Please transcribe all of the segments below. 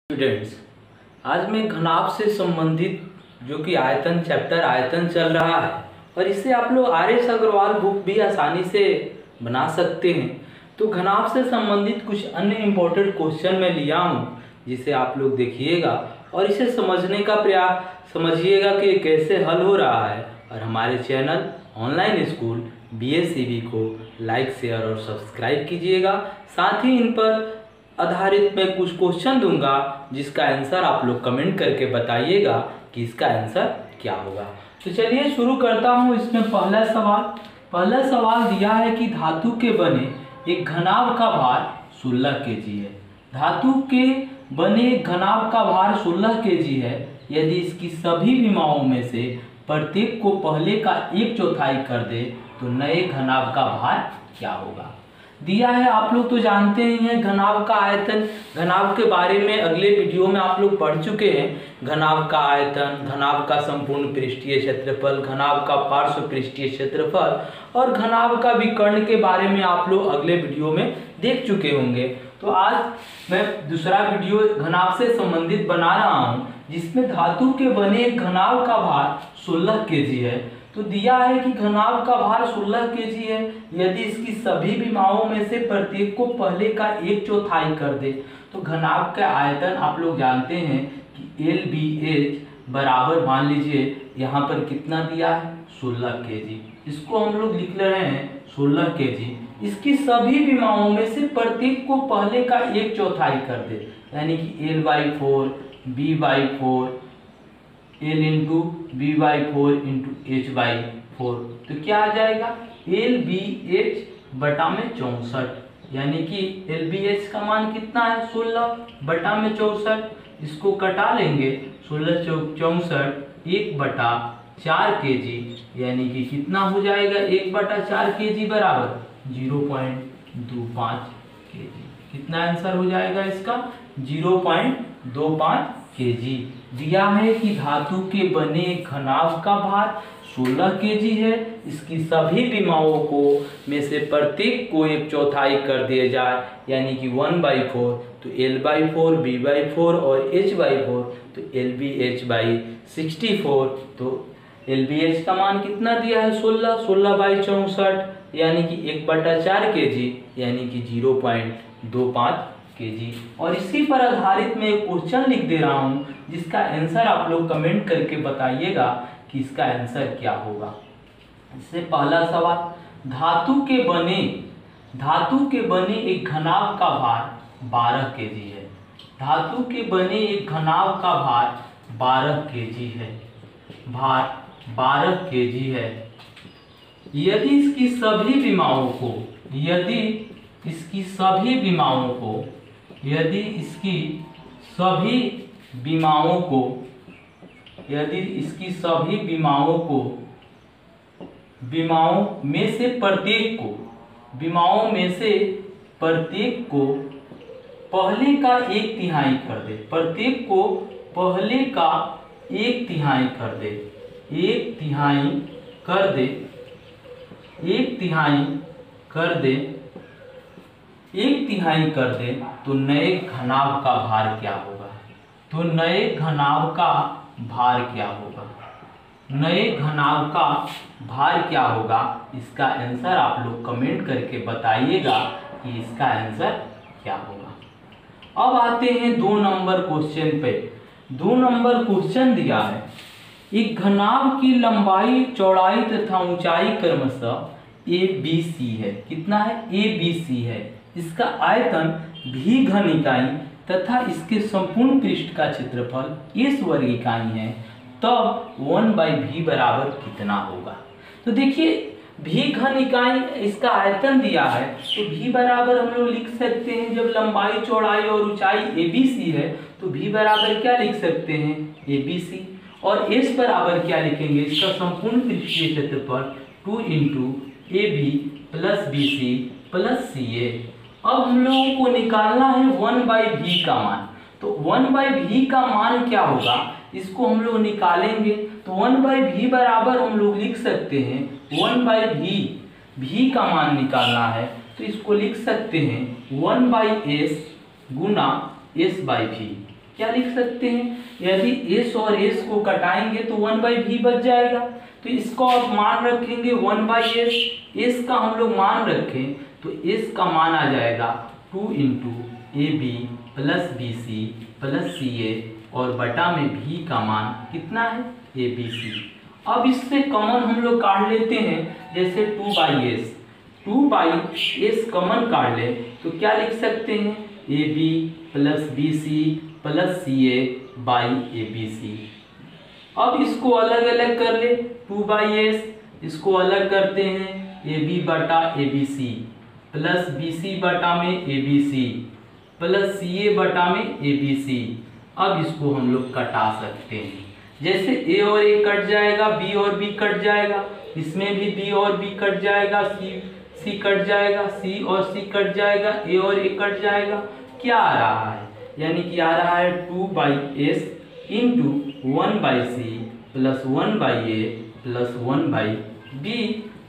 Students, आज मैं घनाभ से संबंधित जो कि आयतन चैप्टर आयतन चल रहा है और इससे आप लोग आर.एस. अग्रवाल बुक भी आसानी से बना सकते हैं। तो घनाभ से संबंधित कुछ अन्य इम्पोर्टेंट क्वेश्चन मैं लिया हूँ जिसे आप लोग देखिएगा और इसे समझने का प्रयास समझिएगा कि कैसे हल हो रहा है। और हमारे चैनल ऑनलाइन स्कूल BSCB को लाइक शेयर और सब्सक्राइब कीजिएगा। साथ ही इन पर आधारित मैं कुछ क्वेश्चन दूंगा जिसका आंसर आप लोग कमेंट करके बताइएगा कि इसका आंसर क्या होगा। तो चलिए शुरू करता हूँ। इसमें पहला सवाल दिया है कि धातु के बने एक घनाभ का भार 16 kg है। धातु के बने एक घनाभ का भार 16 kg है। यदि इसकी सभी विमाओं में से प्रत्येक को पहले का 1/4 कर दे तो नए घनाभ का भार क्या होगा। दिया है, आप लोग तो जानते ही हैं घनाभ का आयतन। घनाभ के बारे में अगले वीडियो में आप लोग पढ़ चुके हैं। घनाभ का आयतन, घनाभ का संपूर्ण पृष्ठीय क्षेत्रफल, घनाभ का पार्श्व पृष्ठीय क्षेत्रफल और घनाभ का विकर्ण के बारे में आप लोग अगले वीडियो में देख चुके होंगे। तो आज मैं दूसरा वीडियो घनाभ से संबंधित बना रहा हूँ जिसमें धातु के बने एक घनाभ का भार 16 kg है। तो दिया है कि घनाभ का भार 16 kg है। यदि इसकी सभी विमाओं में से प्रत्येक को पहले का 1/4 कर दे तो घनाभ का आयतन आप लोग जानते हैं कि LBH बराबर, मान लीजिए यहाँ पर कितना दिया है 16 kg। इसको हम लोग लिख रहे हैं 16 kg। इसकी सभी विमाओं में से प्रत्येक को पहले का 1/4 कर दे, यानी कि L/4 B/4 L into B/4 into H/4। तो क्या आ जाएगा LBH बटा में 64, यानी कि LBH का मान कितना है 16 बटा में 64। इसको कटा लेंगे 16 चौक 64 1/4 kg, यानी कि कितना हो जाएगा 1/4 kg बराबर 0.25 kg। कितना आंसर हो जाएगा इसका 0.25 kg। दिया है कि धातु के बने घनाभ का भार 16 kg है। इसकी सभी विमाओं को में से प्रत्येक को 1/4 कर दिया जाए, यानी कि 1/4। तो L/4 B/4 और H/4, तो LBH/64। तो LBH का मान कितना दिया है 16/64, यानी कि 1/4 kg, यानी कि 0.25 kg। और इसी पर आधारित मैं एक क्वेश्चन लिख दे रहा हूँ जिसका आंसर आप लोग कमेंट करके बताइएगा कि इसका आंसर क्या होगा। इससे पहला सवाल, धातु के बने एक घनाभ का भार 12 kg है। धातु के बने एक घनाभ का भार 12 kg है। भार 12 kg है। यदि इसकी सभी विमाओं को विमाओं में से प्रत्येक को पहले का 1/3 कर दे, प्रत्येक को पहले का 1/3 कर दे, 1/3 कर दे, 1/3 कर दे, 1/3 कर दे तो नए घनाभ का भार क्या होगा। तो नए घनाभ का भार क्या होगा, नए घनाभ का भार क्या होगा। इसका आंसर आप लोग कमेंट करके बताइएगा कि इसका आंसर क्या होगा। अब आते हैं 2 नंबर क्वेश्चन पे। 2 नंबर क्वेश्चन दिया है, एक घनाभ की लंबाई, चौड़ाई तथा ऊंचाई क्रमशः ABC है। कितना है ABC है। इसका आयतन V घन इकाई तथा इसके संपूर्ण पृष्ठ का क्षेत्रफल S वर्ग इकाई है, तब 1/V बराबर कितना होगा। तो देखिए V घन इकाई इसका आयतन दिया है, तो V बराबर हम लोग लिख सकते हैं, जब लंबाई, चौड़ाई और ऊंचाई ABC है तो V बराबर क्या लिख सकते हैं ABC, और S बराबर क्या लिखेंगे, इसका संपूर्ण पृष्ठीय क्षेत्रफल 2 into AB plus BC plus CA। अब हम लोगों को निकालना है 1/V का मान। तो 1/V का मान क्या होगा, इसको हम लोग निकालेंगे। तो 1/V बराबर हम लोग लिख सकते हैं 1/V, V का मान निकालना है तो इसको लिख सकते हैं 1/S गुना S/V। क्या लिख सकते हैं, यदि s और s को कटाएंगे तो 1/v बच जाएगा। तो इसको आप मान रखेंगे 1/s, s का हम लोग मान रखें तो s का मान आ जाएगा 2 × AB + BC + CA और बटा में v का मान कितना है ABC। अब इससे कॉमन हम लोग काट लेते हैं, जैसे 2/s कॉमन काट ले तो क्या लिख सकते हैं AB + BC + CA ABC। अब इसको अलग अलग कर ले, 2/s इसको अलग करते हैं AB बटा ABC + BC बटा में ABC + CA बटा में ABC। अब इसको हम लोग कटा सकते हैं, जैसे A और A कट जाएगा, B और B कट जाएगा, इसमें भी B और B कट जाएगा, C कट जाएगा, C और C कट जाएगा, A और A कट जाएगा। क्या आ रहा है, यानी कि आ रहा है 2/s × 1/c + 1/a + 1/b,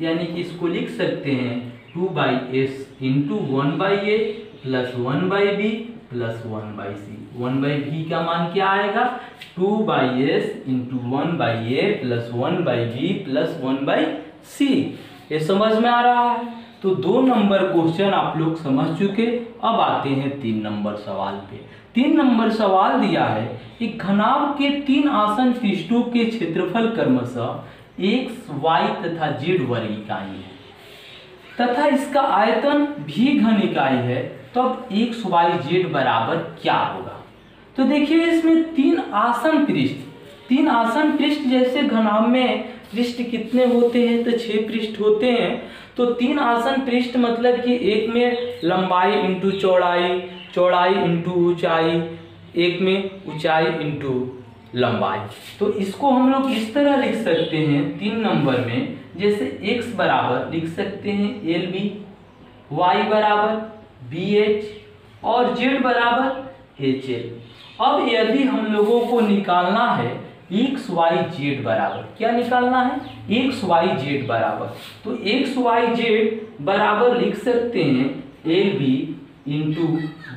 यानी कि इसको लिख सकते हैं 2/s × 1/a + 1/b + 1/c। 1/b का मान क्या आएगा 2/s × 1/a + 1/b + 1/c। ये समझ में आ रहा है। तो 2 नंबर क्वेश्चन आप लोग समझ चुके। अब आते हैं 3 नंबर सवाल पे। 3 नंबर सवाल दिया है, एक घनाभ के 3 आसन पृष्ठों के क्षेत्रफल क्रमशः x, y तथा z वर्ग इकाई है तथा इसका आयतन भी घन इकाई है, तब x, y, z बराबर क्या होगा। तो देखिए इसमें 3 आसन पृष्ठ, जैसे घनाभ में पृष्ठ कितने होते हैं तो 6 पृष्ठ होते हैं। तो 3 आसन पृष्ठ मतलब कि एक में लंबाई इंटू चौड़ाई, चौड़ाई इंटू ऊंचाई, एक में ऊंचाई इंटू लंबाई। तो इसको हम लोग इस तरह लिख सकते हैं 3 नंबर में, जैसे x बराबर लिख सकते हैं LB, y बराबर BH और z बराबर HL। अब यदि हम लोगों को निकालना है x, y, z बराबर, क्या निकालना है x, y, z बराबर, तो x, y, z बराबर लिख सकते हैं LB ×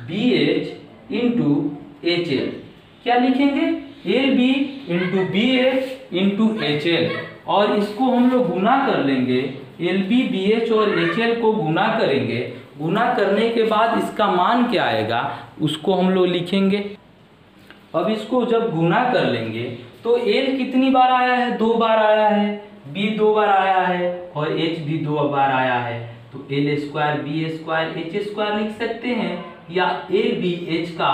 BH × HL। क्या लिखेंगे LB × BH × HL, और इसको हम लोग गुना कर लेंगे, LB, BH और HL को गुना करेंगे। गुना करने के बाद इसका मान क्या आएगा उसको हम लोग लिखेंगे। अब इसको जब गुना कर लेंगे तो L कितनी बार आया है 2 बार आया है, B 2 बार आया है और H भी 2 बार आया है। तो L² B² H² लिख सकते हैं, या LBH का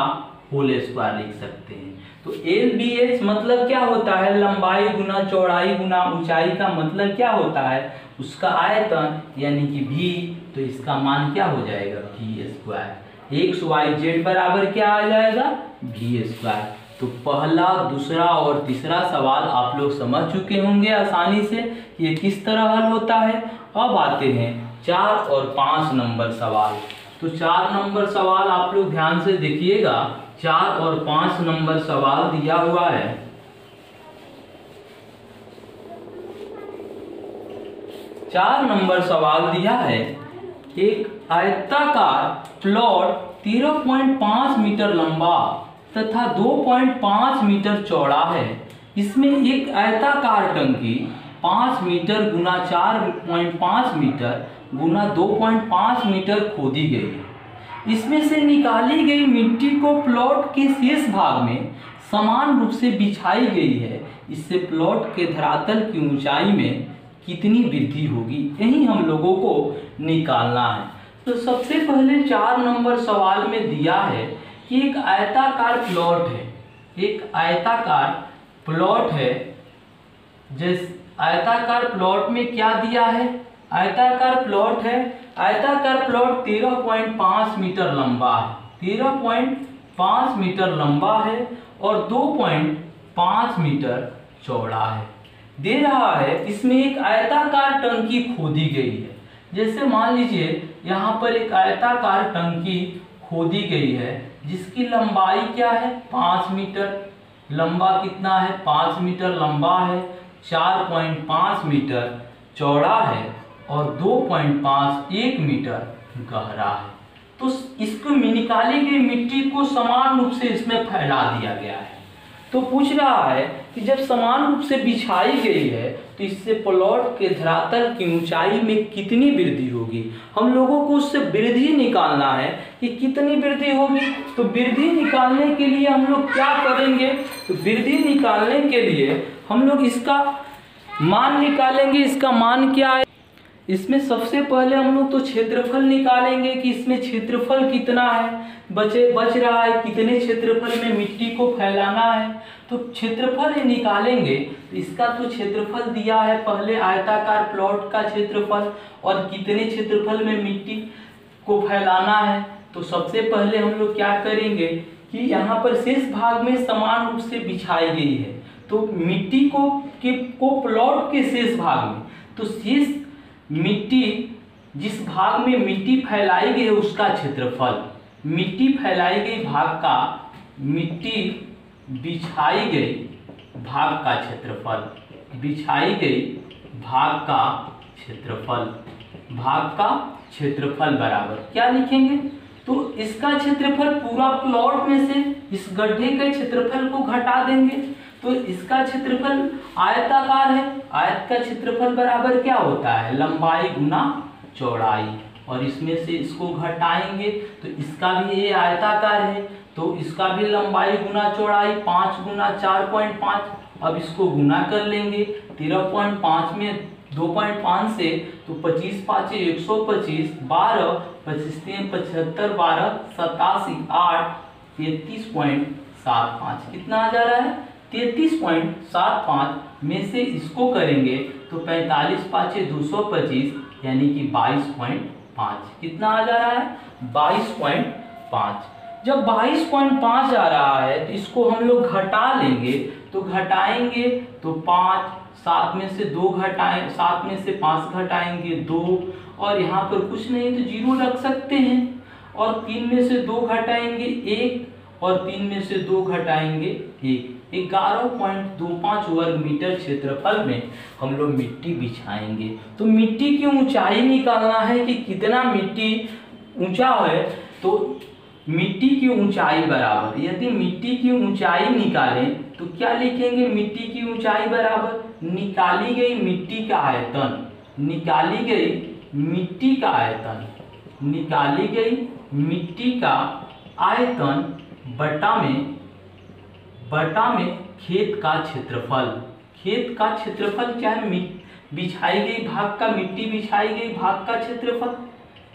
होल स्क्वायर लिख सकते हैं। तो LBH मतलब क्या होता है, लंबाई गुना चौड़ाई गुना ऊंचाई का मतलब क्या होता है, उसका आयतन यानी कि V। तो इसका मान क्या हो जाएगा V²। x, y, z बराबर क्या आ जाएगा V²। तो पहला, दूसरा और तीसरा सवाल आप लोग समझ चुके होंगे आसानी से कि ये किस तरह हल होता है। अब आते हैं 4 और 5 नंबर सवाल। तो 4 नंबर सवाल आप लोग ध्यान से देखिएगा। 4 और 5 नंबर सवाल दिया हुआ है। 4 नंबर सवाल दिया है, एक आयताकार प्लॉट 13.5 मीटर लंबा तथा 2.5 मीटर चौड़ा है। इसमें एक आयताकार टंकी 5 मीटर गुना 4.5 मीटर गुना 2.5 मीटर खोदी गई है। इसमें से निकाली गई मिट्टी को प्लॉट के शेष भाग में समान रूप से बिछाई गई है। इससे प्लॉट के धरातल की ऊंचाई में कितनी वृद्धि होगी, यही हम लोगों को निकालना है। तो सबसे पहले 4 नंबर सवाल में दिया है कि एक आयताकार प्लॉट है, एक आयताकार प्लॉट है। जिस आयताकार प्लॉट में क्या दिया है, आयताकार प्लॉट है। आयताकार प्लॉट 13.5 मीटर लंबा है, 13.5 मीटर लंबा है और 2.5 मीटर चौड़ा है। दे रहा है इसमें एक आयताकार टंकी खोदी गई है। जैसे मान लीजिए यहाँ पर एक आयताकार टंकी खोदी गई है जिसकी लंबाई क्या है 5 मीटर, लंबा कितना है 5 मीटर लंबा है, 4.5 मीटर चौड़ा है और 2.51 मीटर गहरा है। तो इसको निकाली गई मिट्टी को समान रूप से इसमें फैला दिया गया है। तो पूछ रहा है कि जब समान रूप से बिछाई गई है तो इससे प्लॉट के धरातल की ऊंचाई में कितनी वृद्धि होगी। हम लोगों को उससे वृद्धि निकालना है कि कितनी वृद्धि होगी। तो वृद्धि निकालने के लिए हम लोग क्या करेंगे, तो वृद्धि निकालने के लिए हम लोग इसका मान निकालेंगे। इसका मान क्या है, इसमें सबसे पहले हम लोग तो क्षेत्रफल निकालेंगे कि इसमें क्षेत्रफल कितना है, बच रहा है कितने क्षेत्रफल में मिट्टी को फैलाना है। तो क्षेत्रफल निकालेंगे तो इसका तो क्षेत्रफल दिया है पहले आयताकार प्लॉट का क्षेत्रफल और कितने क्षेत्रफल में मिट्टी को फैलाना है। तो सबसे पहले हम लोग क्या करेंगे कि यहाँ पर शेष भाग में समान रूप से बिछाई गई है तो मिट्टी को प्लॉट के शेष भाग में, तो शेष मिट्टी जिस भाग में मिट्टी फैलाई गई है उसका क्षेत्रफल, मिट्टी फैलाई गई भाग का, मिट्टी बिछाई गई भाग का क्षेत्रफल, बिछाई गई भाग का क्षेत्रफल, भाग का क्षेत्रफल बराबर क्या लिखेंगे, तो इसका क्षेत्रफल पूरा प्लॉट में से इस गड्ढे के क्षेत्रफल को घटा देंगे। तो इसका क्षेत्रफल आयताकार है, आयत का क्षेत्रफल बराबर क्या होता है, लंबाई गुना चौड़ाई, और इसमें से इसको घटाएंगे तो इसका भी ये आयताकार है तो इसका भी लंबाई गुना चौड़ाई 5 गुना 4.5। अब इसको गुना कर लेंगे 13.5 में 2.5 से तो 25 5 125, 12 25 3 75, 12 87, 8 33.75, कितना आ जा रहा है 33.75 में से इसको करेंगे तो 45 5 225 यानी कि 22.5, कितना आ जा रहा है 22.5। जब 22.5 आ रहा है तो इसको हम लोग घटा लेंगे, तो घटाएंगे तो 5, 7 में से 2 घटाएं, 7 में से 5 घटाएंगे 2, और यहाँ पर कुछ नहीं तो 0 रख सकते हैं, और 3 में से 2 घटाएंगे 1, और 3 में से 2 घटाएंगे 1। 11.25 वर्ग मीटर क्षेत्रफल में हम लोग मिट्टी बिछाएंगे। तो मिट्टी की ऊंचाई निकालना है कि कितना मिट्टी ऊंचा है, तो मिट्टी की ऊंचाई बराबर, यदि मिट्टी की ऊंचाई निकालें तो क्या लिखेंगे, मिट्टी की ऊंचाई बराबर निकाली गई मिट्टी का आयतन, निकाली गई मिट्टी का आयतन, निकाली गई मिट्टी का आयतन बटा में खेत का क्षेत्रफल। खेत का क्षेत्रफल क्या है, बिछाई गई भाग का, मिट्टी बिछाई गई भाग का क्षेत्रफल,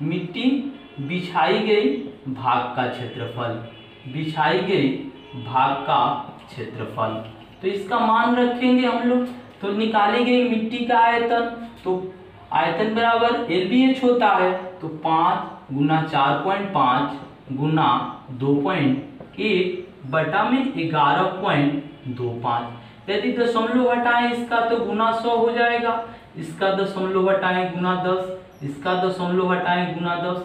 मिट्टी बिछाई गई भाग का क्षेत्रफल, बिछाई गई भाग का क्षेत्रफल। तो इसका मान रखेंगे हम लोग। तो निकाली गई मिट्टी का आयतन, तो आयतन बराबर LBH होता है, तो 5 गुना 4.5 गुना 2.1 बटा में 11.25। यदि दशमलव हटाएं इसका तो गुना 100 हो जाएगा, इसका दशमलव हटाएं गुना 10, इसका दशमलव हटाएं गुना 10,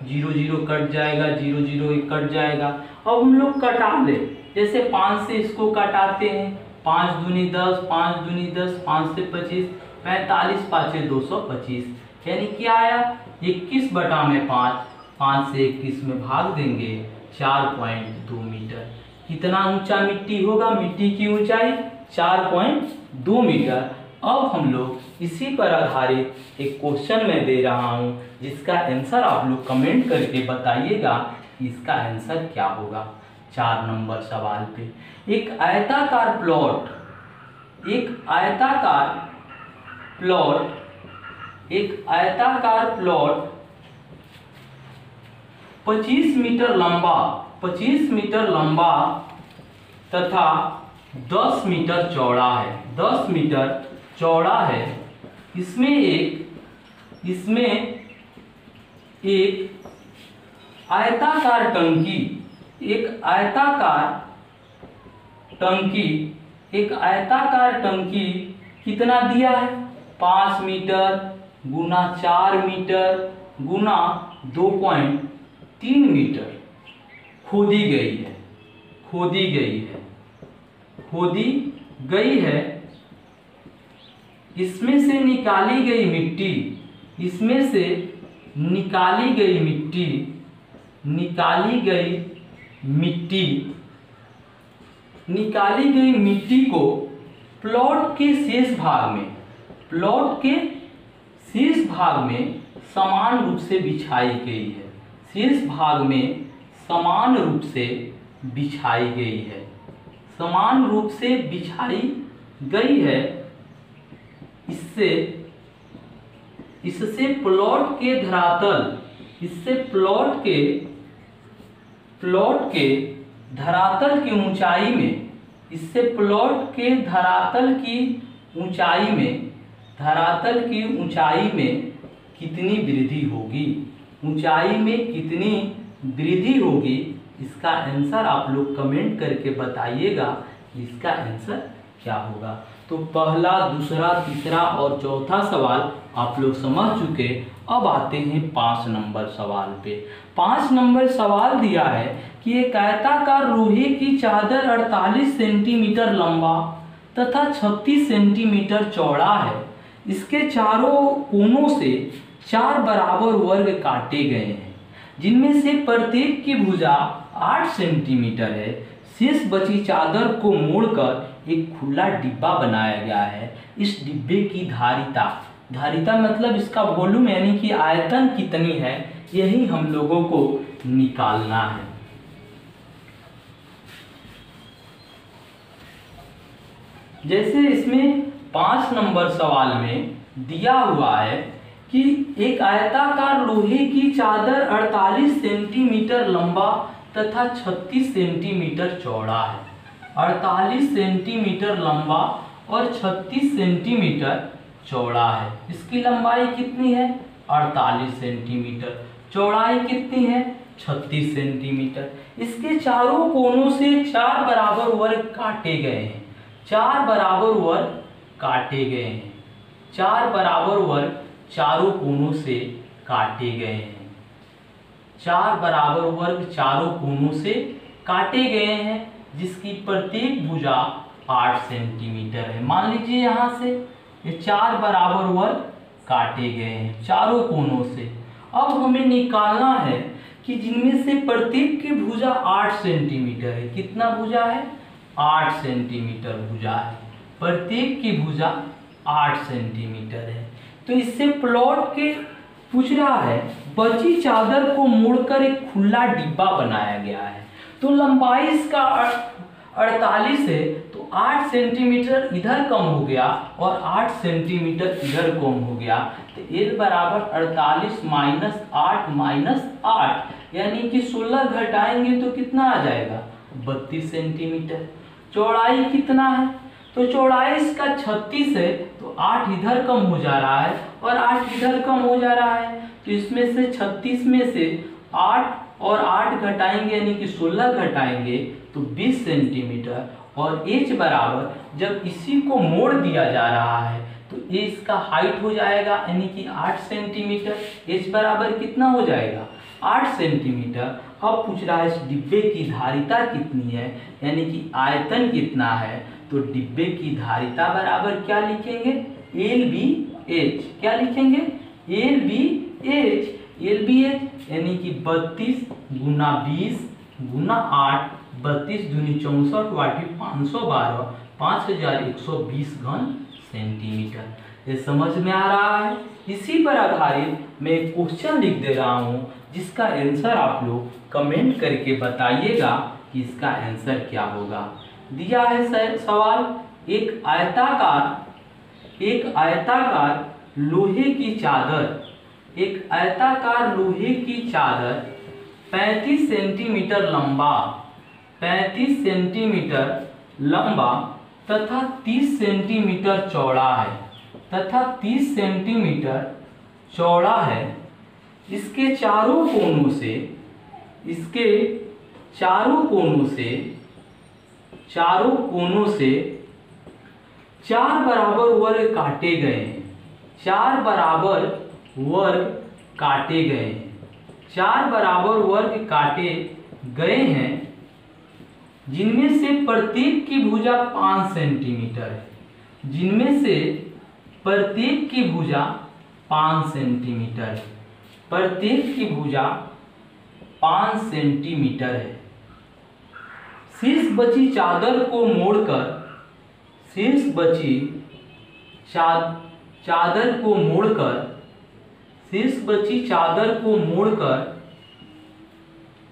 0 0 कट जाएगा, 0 0 1 कट जाएगा। अब हम लोग कटा ले, जैसे 5 से इसको कटाते हैं, 5 दूनी 10, 5 दूनी 10, 5 से 25, 45 5 225, यानी क्या आया 21 बटा में 5, 5 से 21 में भाग देंगे 4.2 मीटर। कितना ऊंचा मिट्टी होगा, मिट्टी की ऊंचाई 4.2 मीटर। अब हम लोग इसी पर आधारित एक क्वेश्चन में दे रहा हूं जिसका आंसर आप लोग कमेंट करके बताइएगा कि इसका आंसर क्या होगा। 4 नंबर सवाल पे एक आयताकार प्लॉट 25 मीटर लंबा तथा 10 मीटर चौड़ा है, 10 मीटर चौड़ा है। इसमें एक आयताकार टंकी कितना दिया है, 5 मीटर गुना 4 मीटर गुना 2.3 मीटर खोदी गई है। इसमें से निकाली गई मिट्टी निकाली गई मिट्टी को प्लॉट के शेष भाग में समान रूप से बिछाई गई है। शेष भाग में समान रूप से बिछाई गई है, समान रूप से बिछाई गई है। इससे प्लॉट के धरातल की ऊंचाई में कितनी वृद्धि होगी, इसका आंसर आप लोग कमेंट करके बताइएगा इसका आंसर क्या होगा। तो पहला, दूसरा, तीसरा और चौथा सवाल आप लोग समझ चुके। अब आते हैं 5 नंबर सवाल पे। 5 नंबर सवाल दिया है कि एक आयताकार लोहे की चादर 48 सेंटीमीटर लंबा तथा 36 सेंटीमीटर चौड़ा है। इसके चारों कोनों से 4 बराबर वर्ग काटे गए हैं, जिनमें से प्रत्येक की भुजा 8 सेंटीमीटर है। शेष बची चादर को मोड़कर एक खुला डिब्बा बनाया गया है। इस डिब्बे की धारिता मतलब इसका वॉल्यूम यानी कि आयतन कितनी है, यही हम लोगों को निकालना है। जैसे इसमें 5 नंबर सवाल में दिया हुआ है कि एक आयताकार लोहे की चादर 48 सेंटीमीटर लंबा तथा 36 सेंटीमीटर चौड़ा है। 48 सेंटीमीटर लंबा और 36 सेंटीमीटर चौड़ा है। इसकी लंबाई कितनी है? 48 सेंटीमीटर। चौड़ाई कितनी है? 36 सेंटीमीटर। इसके चारों कोनों से 4 बराबर वर्ग काटे गए हैं। 4 बराबर वर्ग काटे गए हैं। 4 बराबर वर्ग चारों कोनों से काटे गए हैं। 4 बराबर वर्ग चारों कोनों से काटे गए हैं, जिसकी प्रत्येक भुजा 8 सेंटीमीटर है। मान लीजिए यहाँ से ये 4 बराबर वर्ग काटे गए हैं चारों कोनों से। अब हमें निकालना है कि जिनमें से प्रत्येक की भुजा 8 सेंटीमीटर है। कितना भुजा है? 8 सेंटीमीटर भुजा है। प्रत्येक की भुजा 8 सेंटीमीटर है। तो इससे प्लॉट के पूछ रहा है बची चादर को मोड़कर एक खुला डिब्बा बनाया गया है। तो लंबाई इसका 48 है, तो 8 सेंटीमीटर इधर कम हो गया और 8 सेंटीमीटर इधर कम हो गया। तो L बराबर 48 माइनस 8 यानी कि 16 घटाएंगे तो कितना आ जाएगा? 32 सेंटीमीटर। चौड़ाई कितना है? तो चौड़ाई इसका 36 है, तो 8 इधर कम हो जा रहा है और 8 इधर कम हो जा रहा है। तो इसमें से 36 में से 8 और 8 घटाएंगे यानी कि 16 घटाएंगे तो 20 सेंटीमीटर। और h बराबर जब इसी को मोड़ दिया जा रहा है तो ये इसका हाइट हो जाएगा यानी कि 8 सेंटीमीटर। h बराबर कितना हो जाएगा? 8 सेंटीमीटर। अब पूछ रहा है इस डिब्बे की धारिता कितनी है यानी कि आयतन कितना है। तो डिब्बे की धारिता बराबर क्या लिखेंगे? LBH। क्या लिखेंगे? LBH यानी कि 32 गुना 20 गुना 8, 32 दूनी 64 वाटी 512, 5120 घन सेंटीमीटर। ये समझ में आ रहा है? इसी पर आधारित मैं एक क्वेश्चन लिख दे रहा हूँ, जिसका आंसर आप लोग कमेंट करके बताइएगा कि इसका आंसर क्या होगा। दिया है सवाल, एक आयताकार लोहे की चादर 35 सेंटीमीटर लंबा तथा 30 सेंटीमीटर चौड़ा है। इसके चारों कोनों से 4 बराबर वर्ग काटे गए हैं। 4 बराबर वर्ग काटे गए हैं, जिनमें से प्रत्येक की भुजा 5 सेंटीमीटर है। प्रत्येक की भुजा 5 सेंटीमीटर है। शेष बची चादर को मोड़कर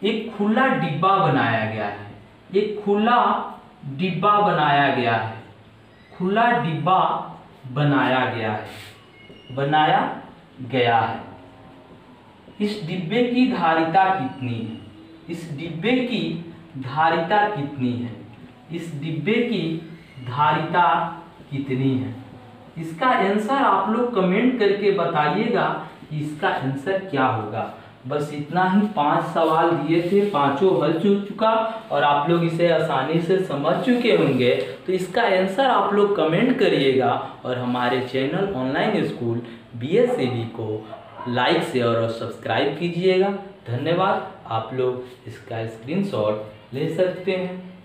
एक खुला डिब्बा बनाया गया है। इस डिब्बे की धारिता कितनी है? इसका आंसर आप लोग कमेंट करके बताइएगा कि इसका आंसर क्या होगा। बस इतना ही, 5 सवाल दिए थे, पांचों हल चुका और आप लोग इसे आसानी से समझ चुके होंगे। तो इसका आंसर आप लोग कमेंट करिएगा और हमारे चैनल ऑनलाइन स्कूल BSAB को लाइक, शेयर और सब्सक्राइब कीजिएगा। धन्यवाद। आप लोग इसका स्क्रीनशॉट ले सकते हैं।